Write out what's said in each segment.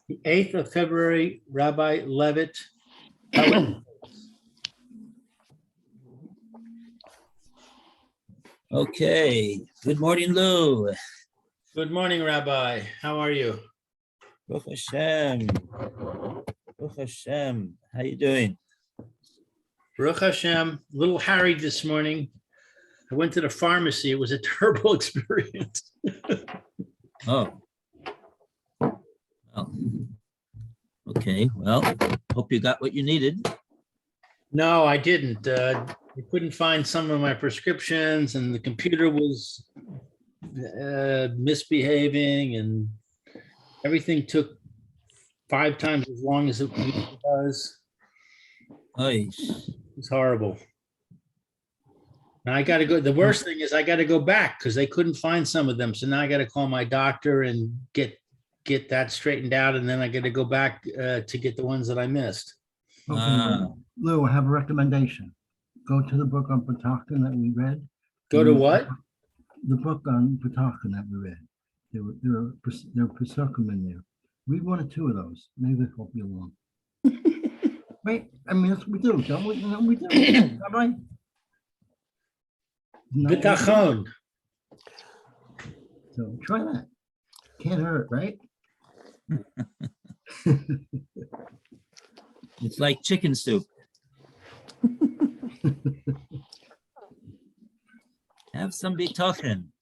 The 8th of February, Rabbi Levitt. Okay, good morning, Lou. Good morning, Rabbi. How are you? Baruch Hashem. Baruch Hashem. How you doing? Baruch Hashem. A little harried this morning. I went to the pharmacy. It was a terrible experience. Oh. Well, okay, well, hope you got what you needed. No, I didn't. I couldn't find some of my prescriptions, and the computer was misbehaving, and everything took 5 times as long as it was. Oy. It's horrible. And I got to go. The worst thing is I got to go back because they couldn't find some of them. So now I got to call my doctor and get that straightened out, and then I got to go back to get the ones that I missed. Okay, Lou, I have a recommendation. Go to the book on Patakin that we read. Go to what? The book on Patakin that we read. There are Pesukim in there. Read 1 or 2 of those. Maybe they'll help you along. Right? I mean, that's what we do, don't we? We do. All right? Bitachon. So try that. Can't hurt, right? It's like chicken soup. Have some bitachon.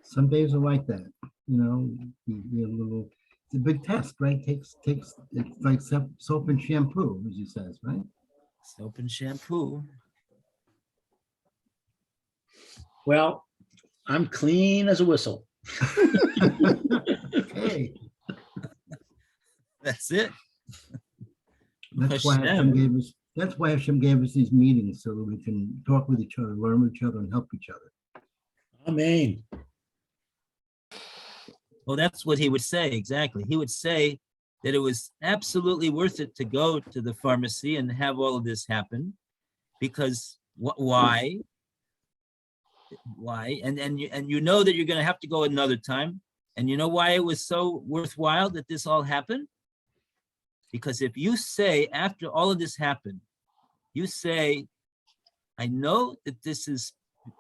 Some days are like that. You know, you have a little. It's a big test, right? Takes. It's like soap and shampoo, as he says, right? Soap and shampoo. Well, I'm clean as a whistle. Okay. That's it. That's why Hashem gave us these meetings so that we can talk with each other, learn with each other, and help each other. Amen. Well, that's what he would say, exactly. He would say that it was absolutely worth it to go to the pharmacy and have all of this happen. Because why? Why? And you know that you're going to have to go another time. And you know why it was so worthwhile that this all happened? Because if you say, after all of this happened, you say, I know that this is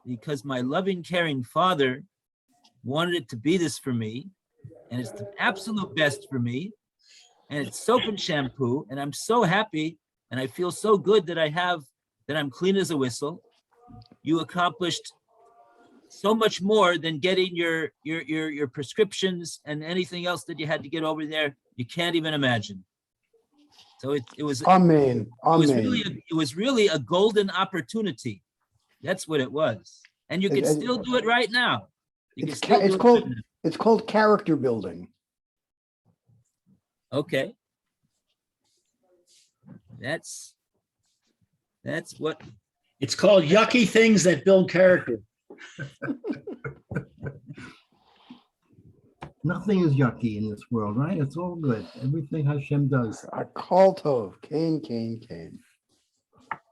because my loving, caring father wanted it to be this for me, and it's the absolute best for me, and it's soap and shampoo, and I'm so happy, and I feel so good that I'm clean as a whistle. You accomplished so much more than getting your prescriptions and anything else that you had to get over there. You can't even imagine. So it was. Amen. It was really a golden opportunity. That's what it was, and you can still do it right now. It's called character building. Okay. That's what it's called. Yucky things that build character. Nothing is yucky in this world, right? It's all good. Everything Hashem does. A call tov. Cain.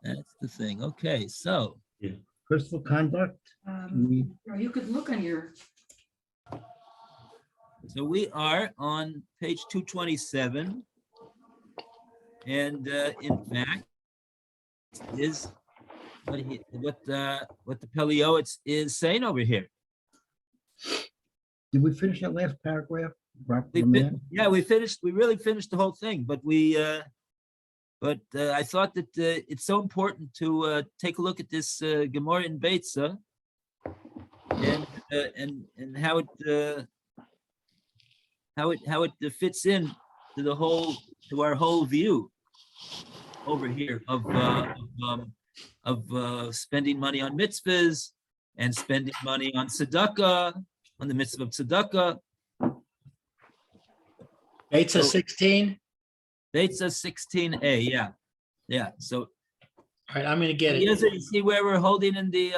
That's the thing. Okay, so Crystal conduct. Or you could look on your. So we are on page 227, and in fact, is what the Pele Yoetz is saying over here. Did we finish that last paragraph? Yeah, we finished. We really finished the whole thing, but I thought that it's so important to take a look at this Gemara in Beitza and how it fits in to our whole view over here of spending money on mitzvahs and spending money on tzedakah, on the mitzvah of tzedakah. Beitza 16. Beitza 16a, yeah. So, all right, I'm going to get it. You see where we're holding in the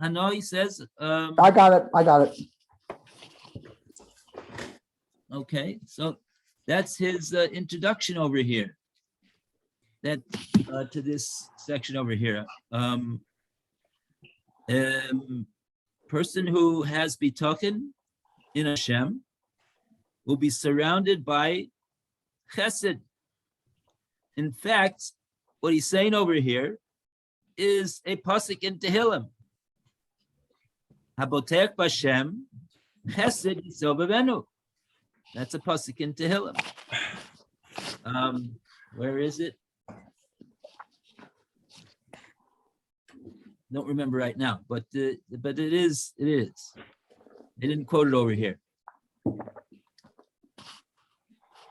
Hanoi says. I got it. Okay, so that's his introduction over here. That to this section over here. Person who has betoken in Hashem will be surrounded by chesed. In fact, what he's saying over here is a pasuk in Tehillim. Habotech b'Hashem chesed yisobevenu. That's a pasuk in Tehillim. Where is it? Don't remember right now, but it is. They didn't quote it over here.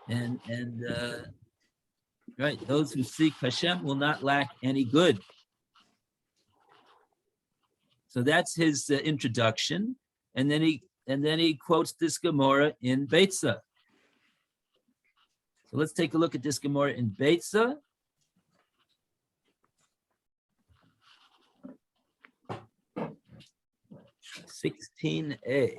And right, those who seek Hashem will not lack any good. So that's his introduction, and then he quotes this Gemara in Beitza. So let's take a look at this Gemara in Beitza. (16a).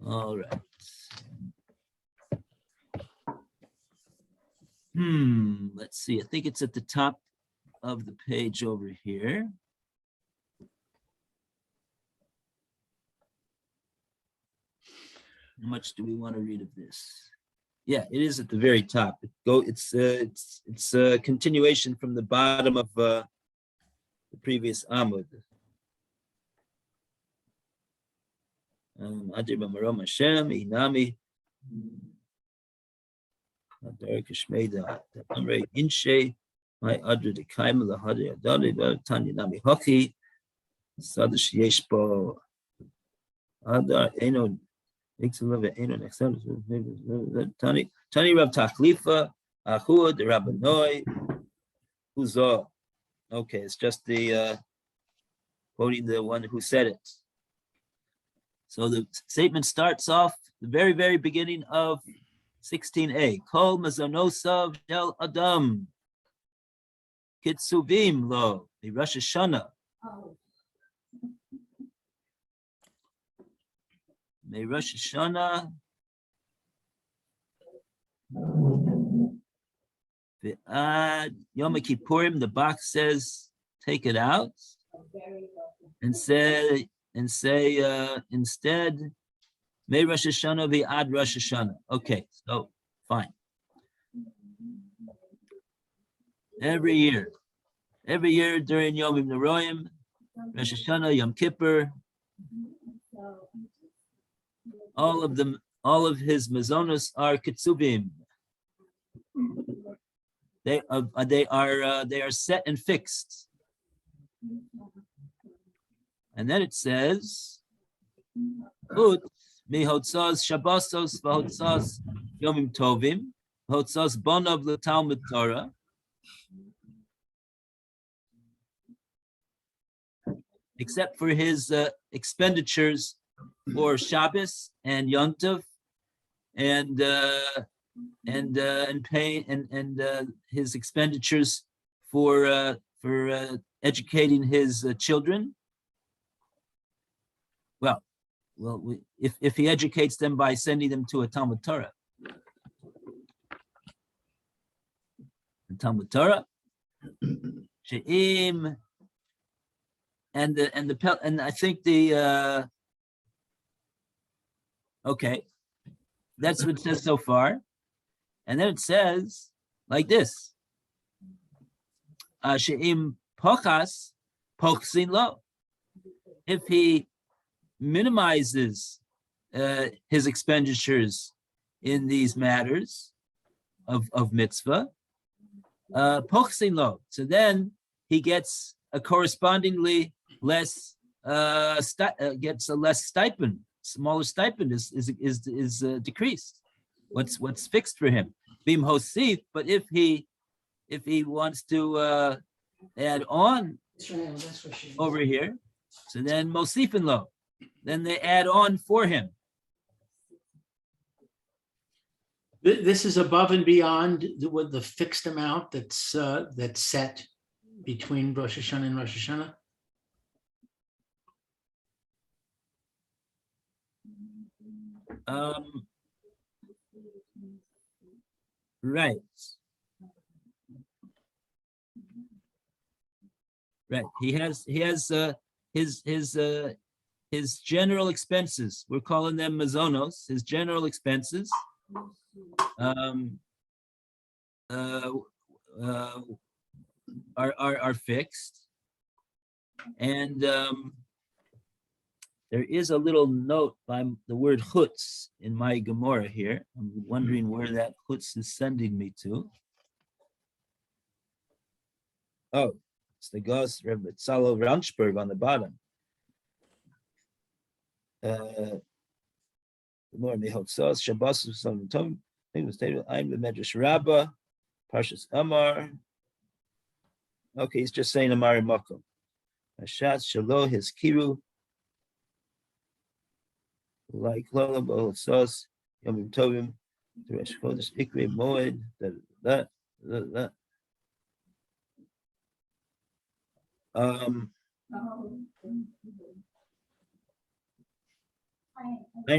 All right. Let's see. I think it's at the top of the page over here. How much do we want to read of this? Yeah, it is at the very top. It's a continuation from the bottom of the previous Amud. Adir b'marom Hashem, Inami, Adar Kishmeda, Amrei Inshe, my Adr the Kaim, the Hadir Adali, Tanya Nami Hoki, Sadash Yeshbo, Adar Eno, Ixalava Eno, Tani Rab Tachlifa, Ahud, the Rabbanoi, Uzo. Okay, it's just the quoting the one who said it. So the statement starts off the very, very beginning of 16a. Kol mazonosav shel adam kitzuvim lo Rosh Hashanah. May Rosh Hashanah v'ad Yom Kippurim. The box says, take it out and say instead, May Rosh Hashanah be Ad Rosh Hashanah. Okay, so fine. Every year during Yom Noraim, Rosh Hashanah, Yom Kippur, all of his mazonos are kitzubim. They are set and fixed. And then it says, Ut mihotzos shabbosos v'hotzos yomim tovim v'hotzos bonav l'talmud Torah. Except for his expenditures for Shabbos and Yom Tov, and his expenditures for educating his children. Well, if he educates them by sending them to a Talmud Torah, She'im, and I think the okay, that's what it says so far, and then it says like this: She'im pochas pochsin lo. If he minimizes his expenditures in these matters of mitzvah, pochsin lo. So then he gets a correspondingly less gets a less stipend. Smaller stipend is decreased. What's fixed for him? Bim hosif. But if he wants to add on over here, so then mosifin lo. Then they add on for him. This is above and beyond the fixed amount that's set between Rosh Hashanah and Rosh Hashanah. Right. Right. He has his general expenses. We're calling them mazonos. His general expenses are fixed, and there is a little note by the word chutz in my Gemara here. I'm wondering where that chutz is sending me to. Oh, it's the Gauss Rebbe Tzalo Raunchberg on the bottom. More Mihotzos Shabbos Salom Tov. I think it was stated. I'm the Medrash Rabbah, Parshas Amar. Okay, he's just saying Amar Makom. Ashat Shalo his kiru. Like Lola Bohotzos Yomim Tovim. The Rosh Chodesh Ikri Moed. That. I'm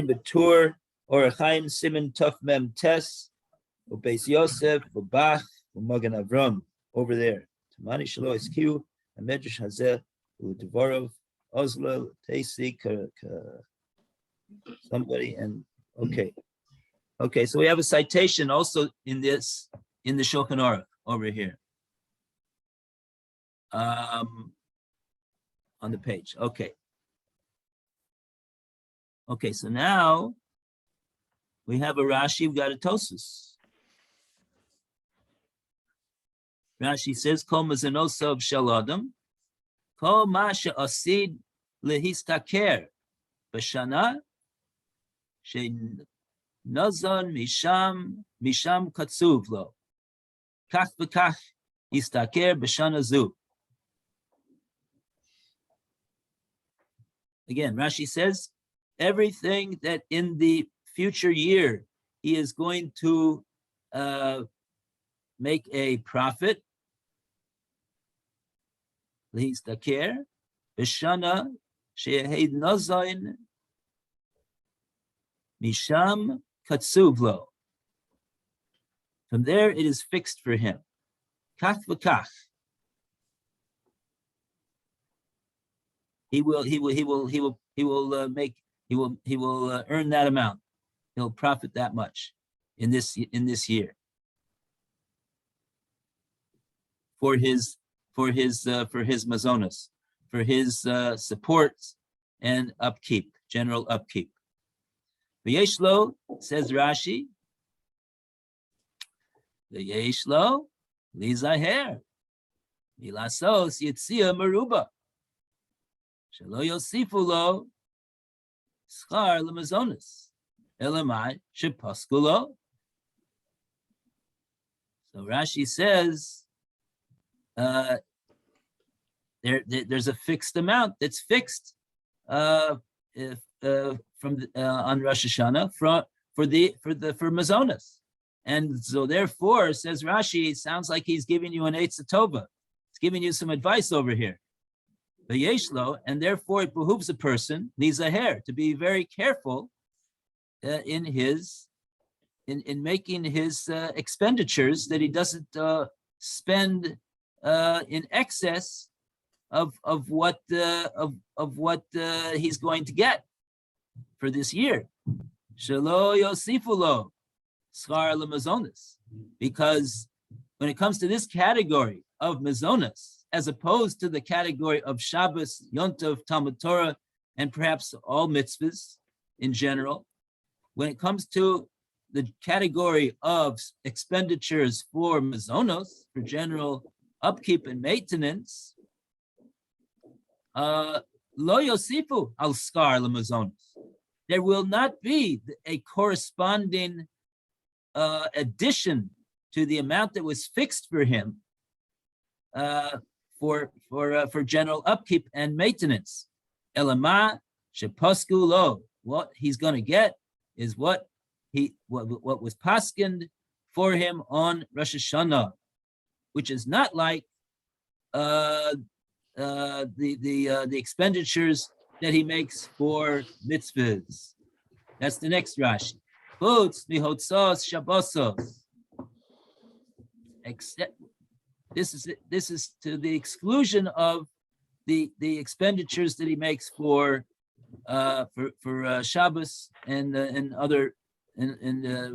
the tour or a Chaim Simon Tuf Mem Tes, Ubeis Yosef, Ubach, Umagan Avram over there. Tamani Shalo Iskiu, a Medrash Hazeh, Udvorov, Oslo, Tasi, somebody, and okay. Okay, so we have a citation also in the Shulchan Aruch over here. On the page. Okay. Okay, so now we have a Rashi, we've got a Tosus. Rashi says, Kol mazanosav shel adam, kol ma she'asid lehistaker b'shana she'nazon misham katsuv lo. Kach v'kach yistaker b'shana zu. Again, Rashi says, everything that in the future year he is going to make a profit, lehistaker, b'shana she'heid nazayin misham katsuv lo. From there it is fixed for him. Kach v'kach. He will earn that amount. He'll profit that much in this year for his mazonas, for his support and upkeep, general upkeep. V'yeshlo, says Rashi, v'yeshlo lizaher milasos yitzia meruba shelo yosifu lo schar lemazonas elamai shepaskulo. So Rashi says there's a fixed amount that's fixed on Rosh Hashanah for mazonas, and so therefore, says Rashi, it sounds like he's giving you an Eitz Tova. He's giving you some advice over here. V'yeshlo, and therefore it behooves a person, nizaher, to be very careful in making his expenditures, that he doesn't spend in excess of what he's going to get for this year. Shelo yosifulo schar lemazonas, because when it comes to this category of mazonas, as opposed to the category of Shabbos, Yom Tov, Talmud Torah, and perhaps all mitzvahs in general, when it comes to the category of expenditures for mazonos, for general upkeep and maintenance, lo yosifu al schar lemazonos. There will not be a corresponding addition to the amount that was fixed for him for general upkeep and maintenance. Elama shepasku lo. What he's going to get is what was paskined for him on Rosh Hashanah, which is not like the expenditures that he makes for mitzvahs. That's the next Rashi. Chutz mihotzos shabosos. Except this is to the exclusion of the expenditures that he makes for Shabbos and other mitzvahs.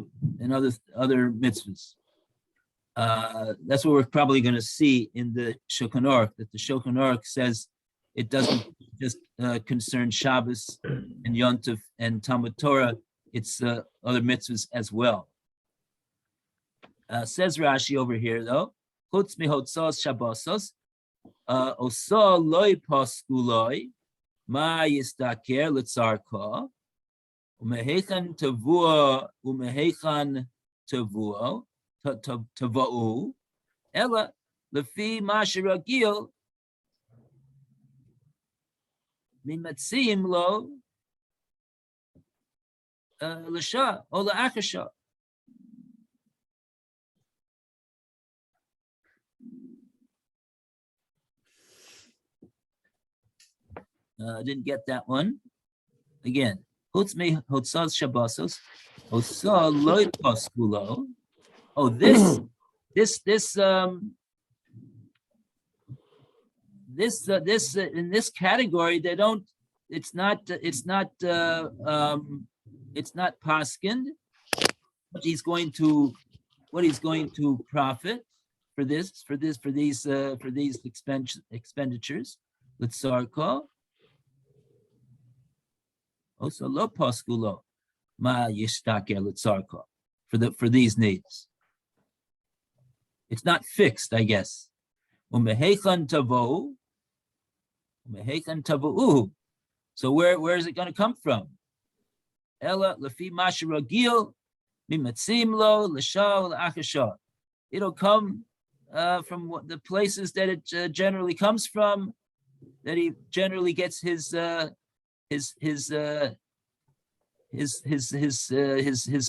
That's what we're probably going to see in the Shulchan Aruch, that the Shulchan Aruch says it doesn't just concern Shabbos and Yom Tov and Talmud Torah, it's other mitzvahs as well. Says Rashi over here though, Chutz mihotzos Shabbosos, Oso loy poskuloi, Ma yistaker litzarko, Umehechan tavuo, tavou, Ella lefi ma shiragil, mimatzim lo, l'sha or la'achasha. I didn't get that one. Again, Chutz mihotzos Shabbosos, Osa loy poskulo. Oh, this in this category, they don't. It's not paskind. What he's going to profit for these expenditures. L'tzarko. Also lo poskulo ma yishtaker l'tzarko for these needs. It's not fixed, I guess. Umehechan tavou. So where is it going to come from? Ella lefi masharagil mimatzim lo l'sha l'achasha. It'll come from the places that it generally comes from, that he generally gets his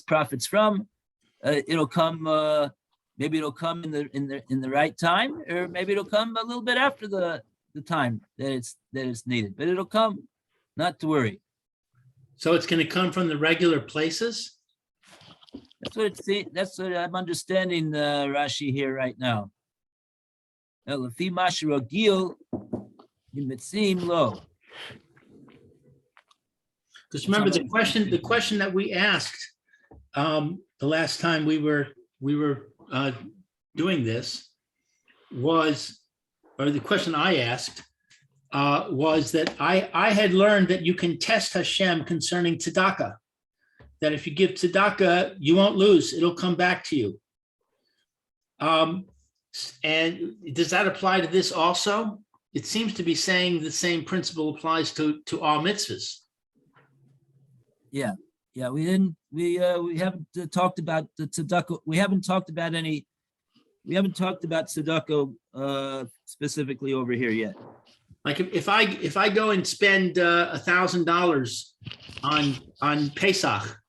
profits from. It'll come. Maybe it'll come in the right time, or maybe it'll come a little bit after the time that it's needed. But it'll come. Not to worry. So it's going to come from the regular places? That's what I'm understanding, Rashi here right now. Lefi masharagil mimatzim lo. Because remember the question that we asked the last time we were doing this was, or the question I asked was that I had learned that you can test Hashem concerning tzedakah, that if you give tzedakah, you won't lose, it'll come back to you. And does that apply to this also? It seems to be saying the same principle applies to all mitzvahs. Yeah, we haven't talked about the tzedakah. We haven't talked about tzedakah specifically over here yet. Like if I go and spend $1,000 on Pesach,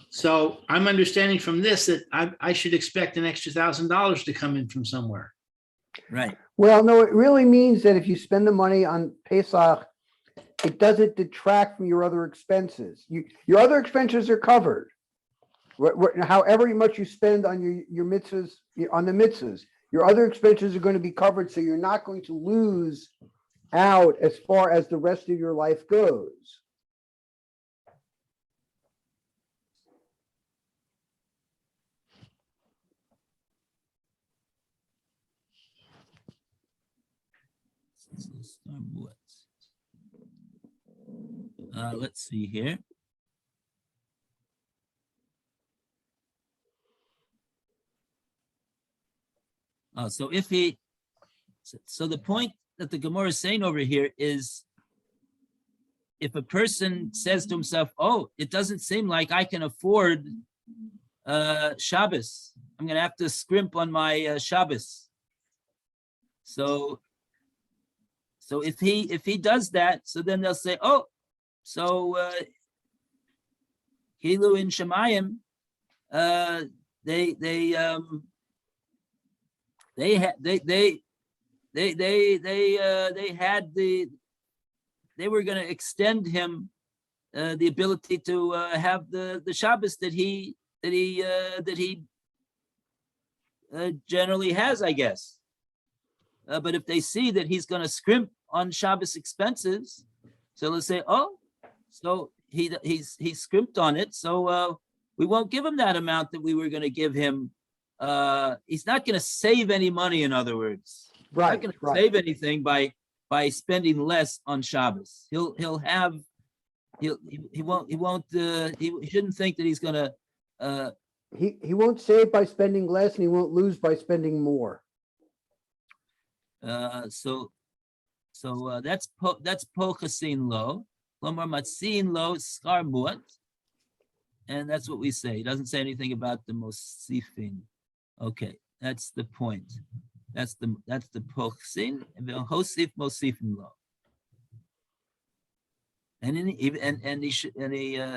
so I'm understanding from this that I should expect an extra $1,000 to come in from somewhere. Right. Well, no, it really means that if you spend the money on Pesach, it doesn't detract from your other expenses. Your other expenses are covered. However much you spend on your mitzvahs, on the mitzvahs, your other expenses are going to be covered, so you're not going to lose out as far as the rest of your life goes. Let's see here. So the point that the Gemara is saying over here is, if a person says to himself, "Oh, it doesn't seem like I can afford Shabbos. I'm going to have to scrimp on my Shabbos." So if he does that, so then they'll say, "Oh, so Hilu in Shemayim, they were going to extend him the ability to have the Shabbos that he generally has, I guess. But if they see that he's going to scrimp on Shabbos expenses, so let's say, oh, so he's scrimped on it, so we won't give him that amount that we were going to give him. He's not going to save any money, in other words. Right, Not going to right. save anything by spending less on Shabbos. He shouldn't think that he's going to. He won't save by spending less and he won't lose by spending more. So that's pochasin lo, lomar matzin lo skar muat, and that's what we say. He doesn't say anything about the mosifin. Okay, that's the point. That's the pochasin and hosif mosifin lo. And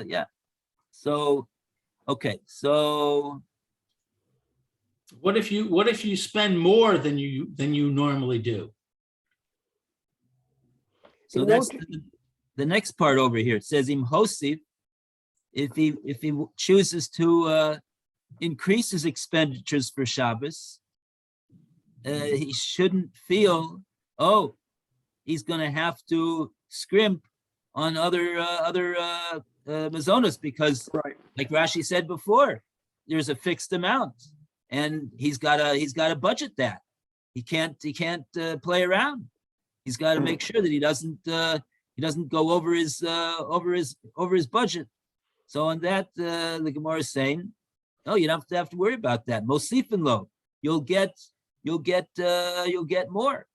yeah. So okay, so. What if you spend more than you normally do? So that's the next part over here. It says im hosif, if he chooses to increase his expenditures for Shabbos, he shouldn't feel, oh, he's going to have to scrimp on other mazonos, because, Right. like Rashi said before, there's a fixed amount, and he's got to budget that. He can't play around. He's got to make sure that he doesn't go over his budget. So on that, the Gemara is saying, no, you don't have to worry about that. Mosifin lo, you'll get more.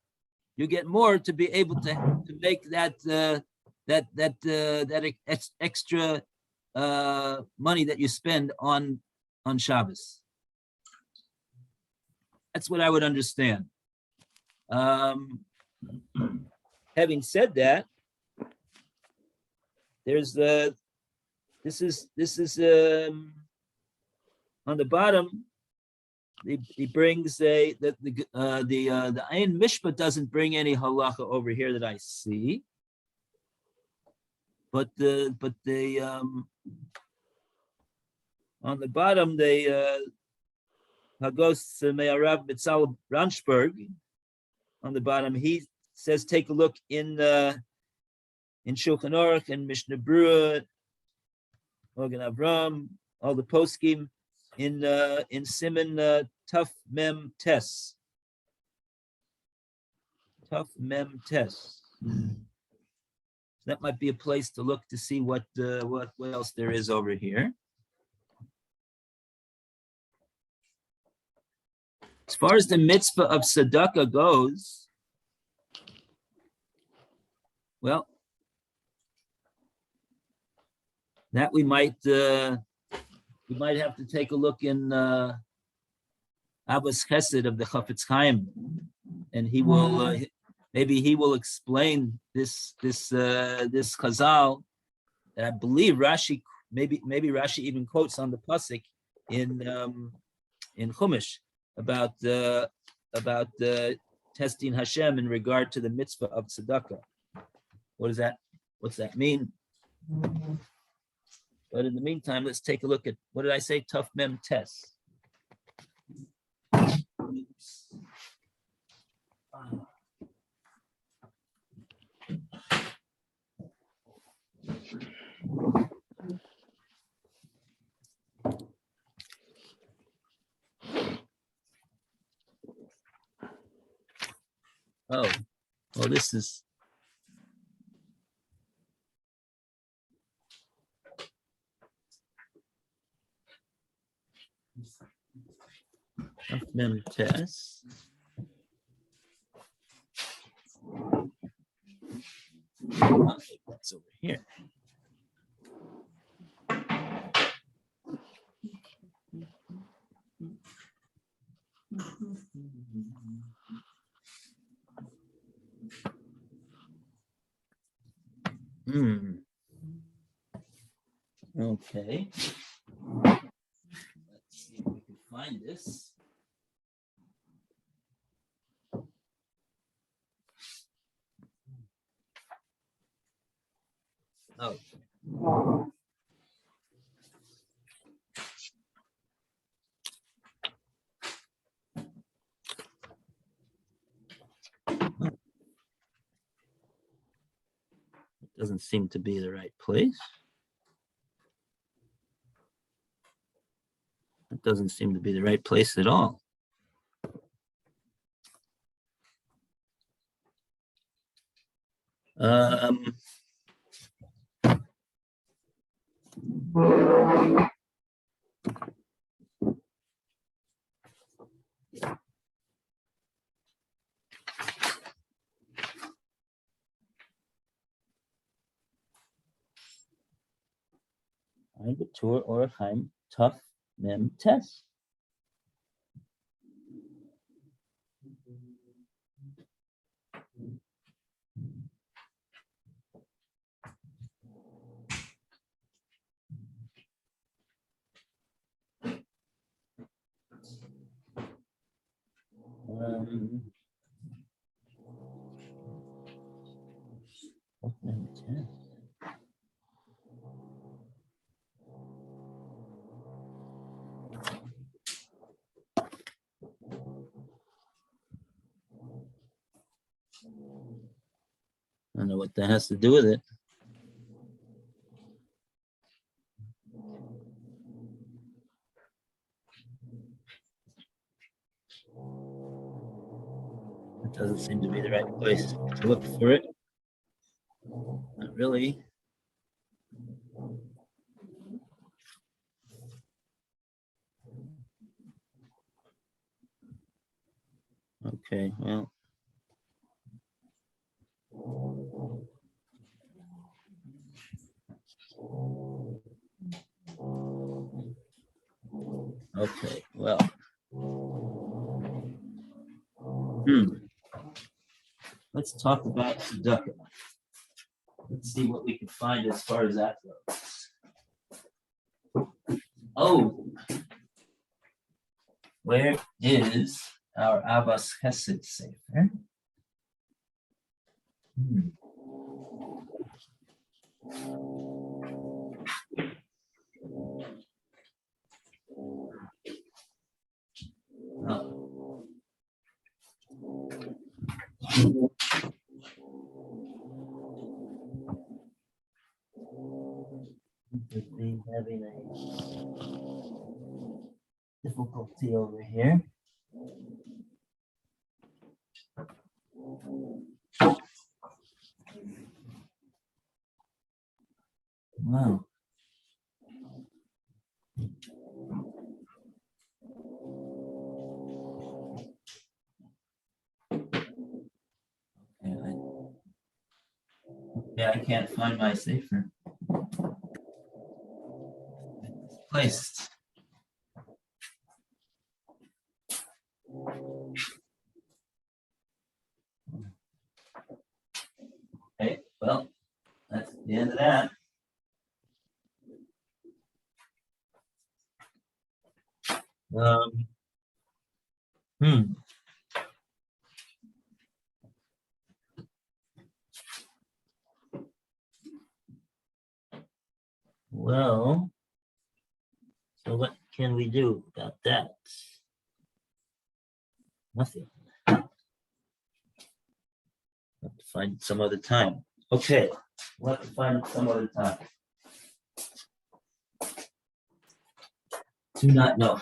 You get more to be able to make that extra money that you spend on Shabbos. That's what I would understand. Having said that, there's this is on the bottom. He brings the Ayin Mishpat doesn't bring any halacha over here that I see, but the on the bottom Hagos Me'arav Mitzal Ranchberg, on the bottom he says, take a look in Shulchan Aruch and Mishnah Berurah, Magen Avram, all the poskim in Siman Tuf Mem Tes. Tuf Mem Tes. That might be a place to look to see what else there is over here. As far as the mitzvah of tzedakah goes, well, that we might have to take a look in Abbas Chesed of the Chafetz Chaim, and he will maybe he will explain this chazal that I believe Rashi maybe Rashi even quotes on the pasuk in Chumash about testing Hashem in regard to the mitzvah of tzedakah. What's that mean? But in the meantime, let's take a look at, what did I say? Tuf Mem Tes. Oh, well, this is. Mem Tes. That's over here. Okay. Let's see if we can find this. Oh, Doesn't seem to be the right place. It doesn't seem to be the right place at all. Um, Ein Betur or Heim Tough Mem Test. Tough Mem Test. I don't know what that has to do with it. It doesn't seem to be the right place to look for it. Not really. Okay, well. Okay, well. Let's talk about tzedakah. Let's see what we can find as far as that goes. Oh, where is our Abbas Chesed Sefer? Oh. We've been having a difficulty over here. Wow. Yeah, I can't find my safer. Placed. Okay, well, that's the end of that. Hmm. Well, so what can we do about that? Nothing. Have to find some other time. Okay, we'll have to find it some other time. Do not know.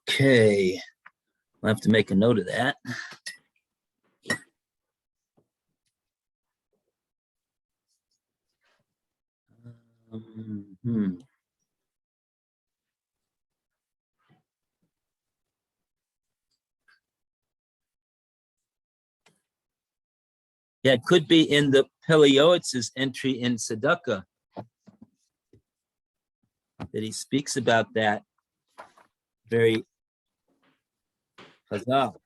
Okay, I'll have to make a note of that. Yeah, it could be in the Pele Yoetz's entry in Tzedakah that he speaks about that very chazal.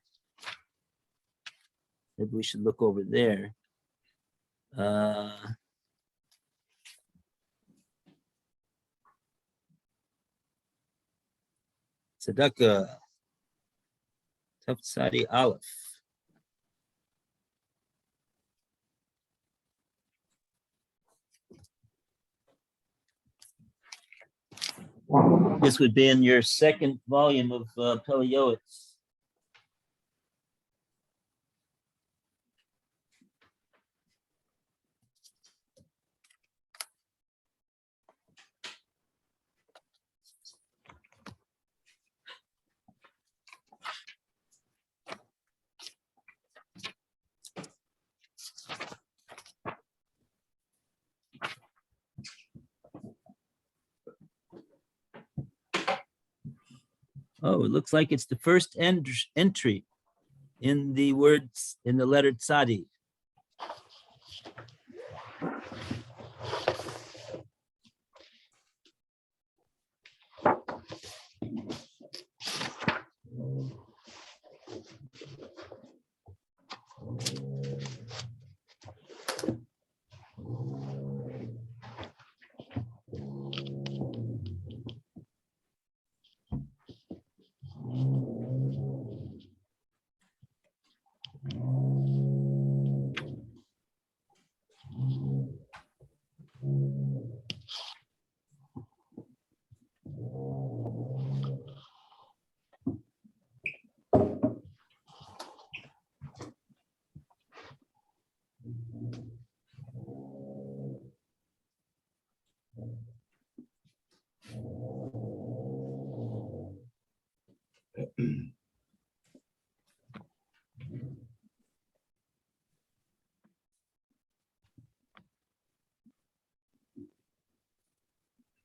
Maybe we should look over there. Tzedakah. Tafsadi Aleph. This would be in your second volume of Pele Yoetz. Oh, it looks like it's the first entry in the words in the letter tzadi.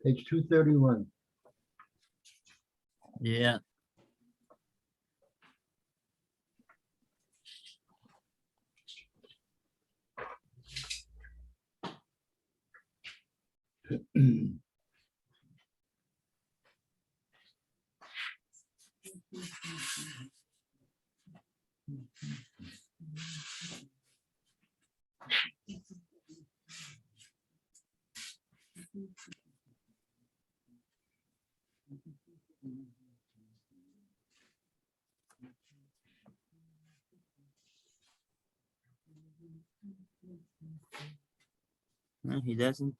Page 231. Yeah. No, he doesn't.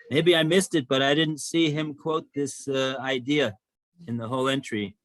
Maybe I missed it, but I didn't see him quote this idea in the whole entry.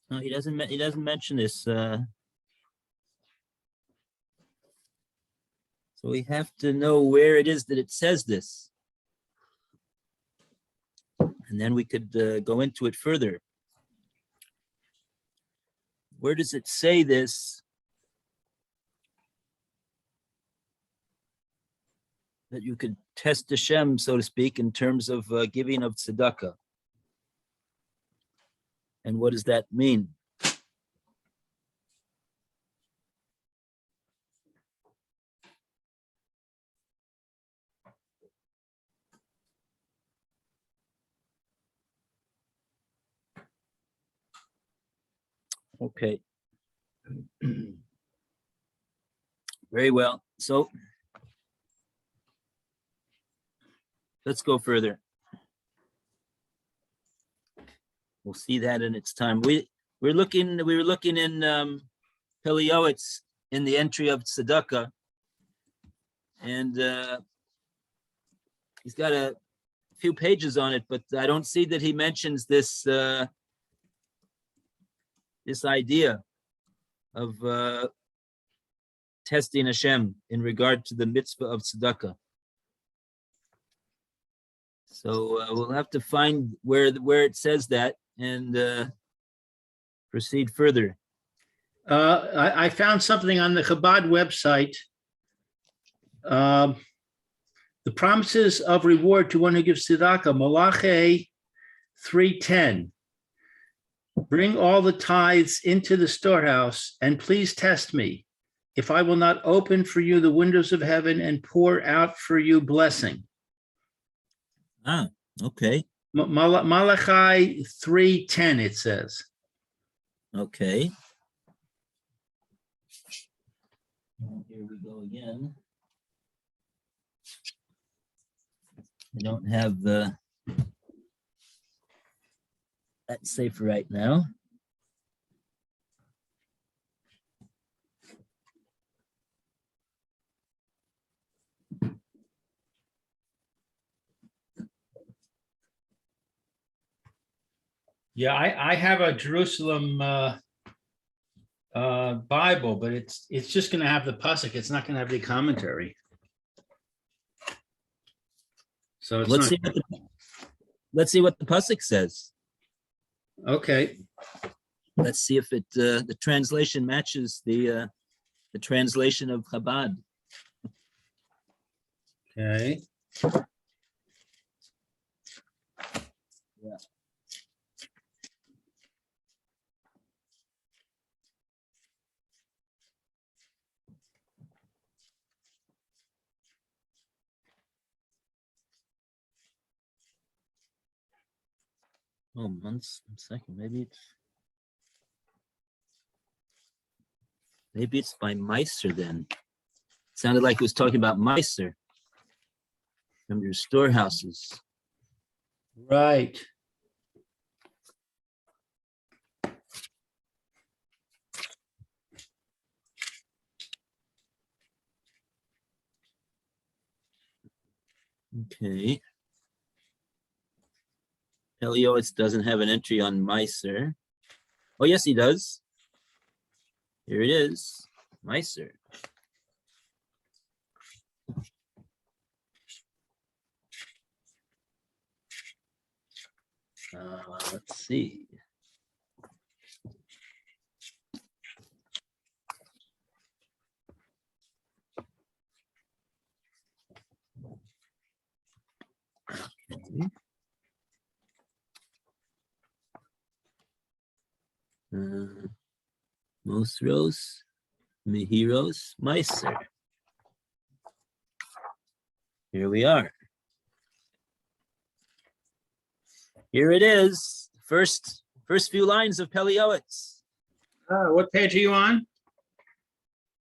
No, he doesn't. He doesn't mention this. So we have to know where it is that it says this, and then we could go into it further. Where does it say this? That you could test Hashem, so to speak, in terms of giving of tzedakah. And what does that mean? Okay. Very well. So let's go further. We'll see that in its time. We're we were looking in Pele Yoetz in the entry of tzedakah, and he's got a few pages on it, but I don't see that he mentions this this idea of testing Hashem in regard to the mitzvah of tzedakah. So we'll have to find where it says that and proceed further. I found something on the Chabad website. The promises of reward to one who gives tzedakah, Malachi 3:10. Bring all the tithes into the storehouse, and please test me, if I will not open for you the windows of heaven and pour out for you blessing. Ah, okay, Malachi 3:10, it says. okay. Here we go again. I don't have that safe right now. Yeah, I have a Jerusalem Bible, but it's just going to have the pasuk. It's not going to have the commentary. So it's Let's not, see what the pasuk says. okay. Let's see if it the translation matches the translation of Chabad. Okay. Yeah. Oh, months. 1 second. Maybe it's by Meister then. Sounded like it was talking about Meister from your storehouses. Right. Okay. Helios doesn't have an entry on Meister. Oh, yes, he does. Here it is. Meister. Let's see. Okay. Mosros, Mihiros, Meister. Here we are. Here it is. First few lines of Pele Yoetz. What page are you on?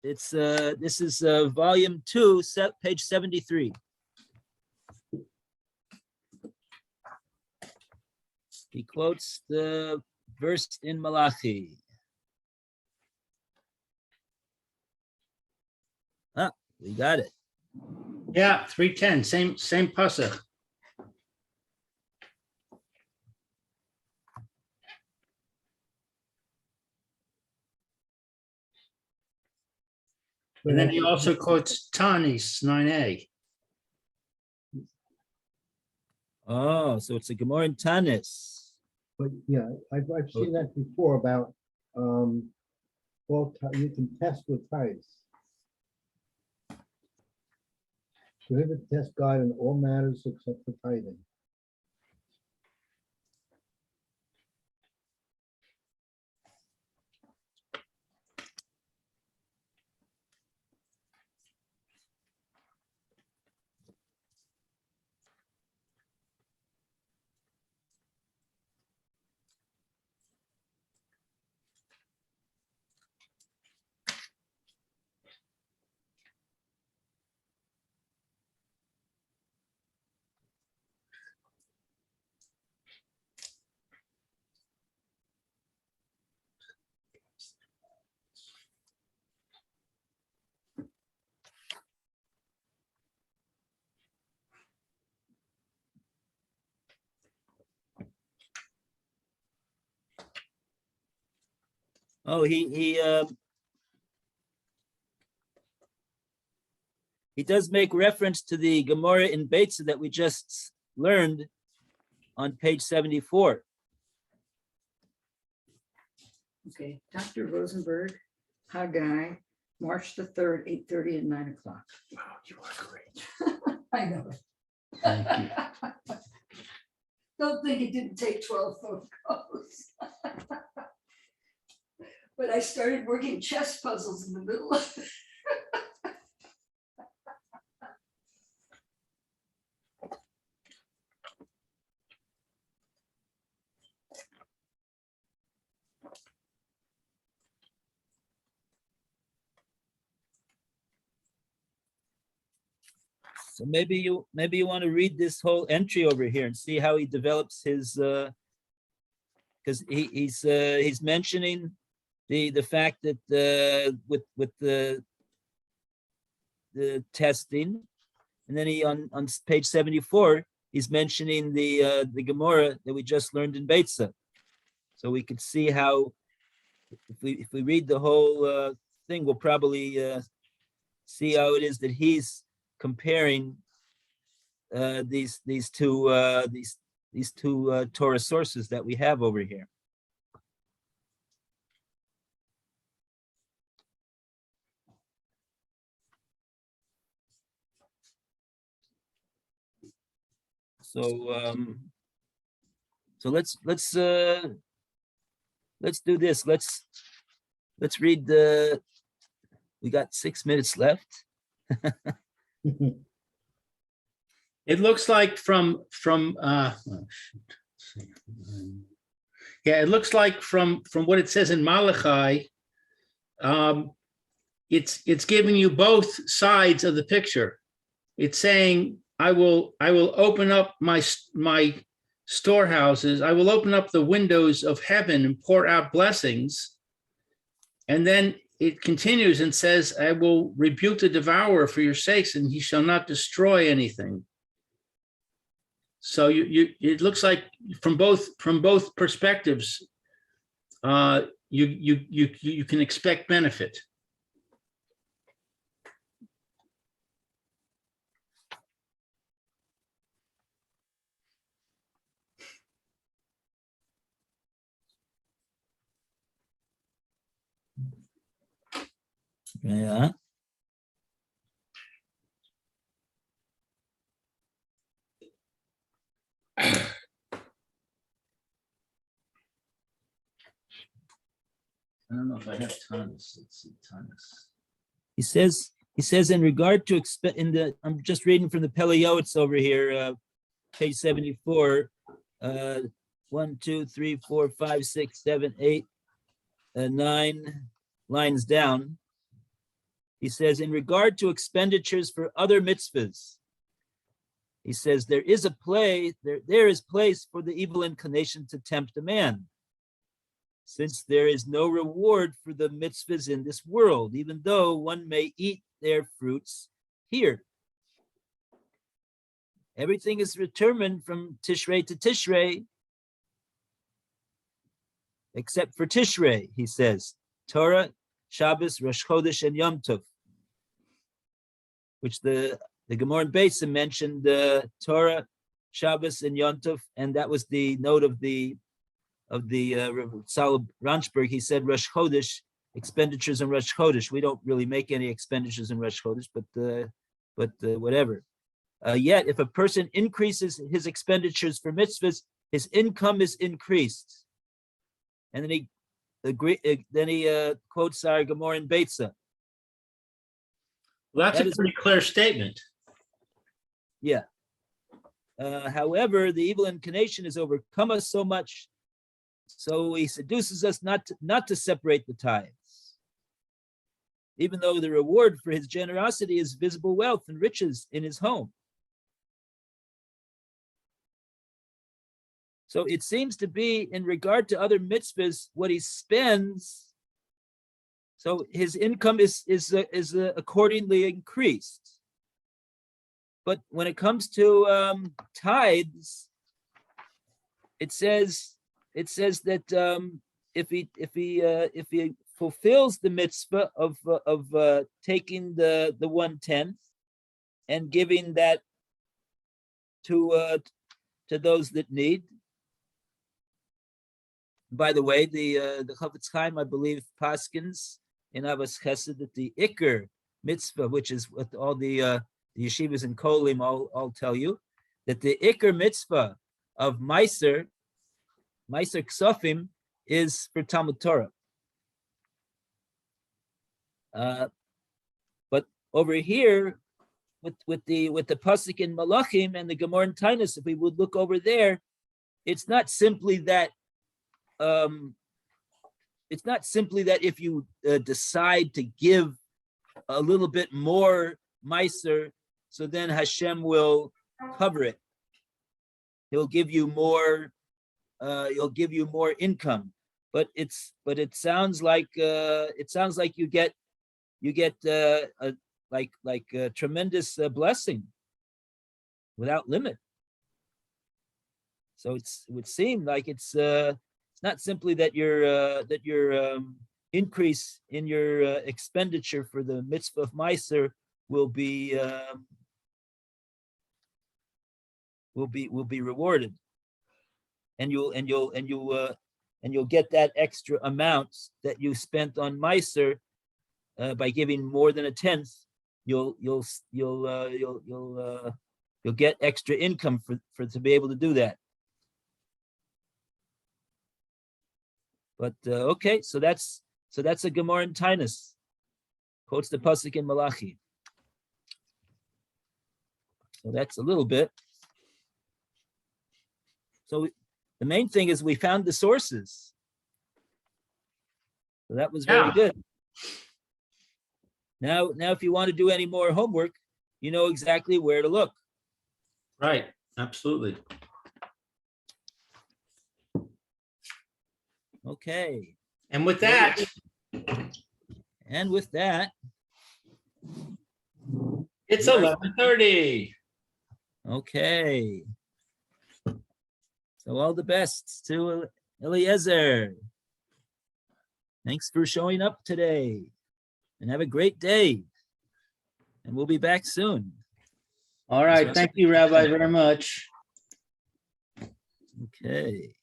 It's this is volume 2, page 73. He quotes the verse in Malachi. Ah, we got it. Yeah, 3:10, same pasuk. And then he also quotes Tanis 9a. Oh, so it's a Gemara in Tanis. But yeah, I've seen that before about, well, you can test with tithes. Prohibit test God in all matters except for tithing. Oh, he does make reference to the Gemara in Beitza that we just learned on page 74. Okay, Dr. Rosenberg, Haggai, March the 3rd, 8:30 and 9 o'clock. Wow, you are great. I know. Thank you. Don't think it didn't take 12 phone calls. But I started working chess puzzles in the middle of it. So maybe you want to read this whole entry over here and see how he develops his because he's mentioning the fact that with the testing, and then he on page 74 he's mentioning the Gemara that we just learned in Beitza. So we could see how if we read the whole thing, we'll probably see how it is that he's comparing these two Torah sources that we have over here. So let's do this. Let's read the. We got 6 minutes left. It looks like from oh, shoot. Yeah, it looks like from what it says in Malachi, it's giving you both sides of the picture. It's saying, I will open up my storehouses, I will open up the windows of heaven and pour out blessings. And then it continues and says, I will rebuke the devourer for your sakes, and he shall not destroy anything. So it looks like from both perspectives, you can expect benefit. Yeah. I don't know if I have tons. Let's see, tons. He says in regard to I'm just reading from the Pele Yoetz over here, page 74, 1, 2, 3, 4, 5, 6, 7, 8, 9 lines down. He says, in regard to expenditures for other mitzvahs, he says there is place for the evil inclination to tempt a man, since there is no reward for the mitzvahs in this world, even though one may eat their fruits here. Everything is determined from Tishrei to Tishrei, except for Tishrei, he says, Torah, Shabbos, Rosh Chodesh, and Yom Tov, which the Gemara in Beitza mentioned Torah, Shabbos, and Yom Tov, and that was the note of the Salib Ranchberg. He said Rosh Chodesh, expenditures in Rosh Chodesh. We don't really make any expenditures in Rosh Chodesh, but whatever. Yet, if a person increases his expenditures for mitzvahs, his income is increased. And then he quotes our Gemara in Beitza. Well, that's a pretty clear statement. Yeah. However, the evil inclination has overcome us so much, so he seduces us not to separate the tithes, even though the reward for his generosity is visible wealth and riches in his home. So it seems to be in regard to other mitzvahs, what he spends. So his income is accordingly increased. But when it comes to tithes, it says that if he fulfills the mitzvah of taking the 1/10 and giving that to those that need. By the way, the Chafetz Chaim, I believe, paskins in Avos Chesed that the Iker mitzvah, which is what all the yeshivas and kolim all tell you, that the Iker mitzvah of Meiser Ksofim is for Talmud Torah. But over here, with the pasuk in Malachim and the Gemara in Tainus, if we would look over there, it's not simply that. It's not simply that if you decide to give a little bit more Meiser, so then Hashem will cover it. He'll give you more. He'll give you more income. But it sounds like you get a tremendous blessing without limit. So it would seem like it's not simply that your increase in your expenditure for the mitzvah of Meiser will be rewarded, and you'll get that extra amount that you spent on Meiser by giving more than 1/10. You'll get extra income for to be able to do that. But okay, so that's a Gemara in Tainus. Quotes the pasuk in Malachi. So that's a little bit. So the main thing is we found the sources. So that was very good. Now, if you want to do any more homework, you know exactly where to look. Right, absolutely. Okay. And with that, it's 11:30. Okay. So all the best to Eliezer. Thanks for showing up today, and have a great day. And we'll be back soon. All right, thank you, Rabbi, very much. Okay.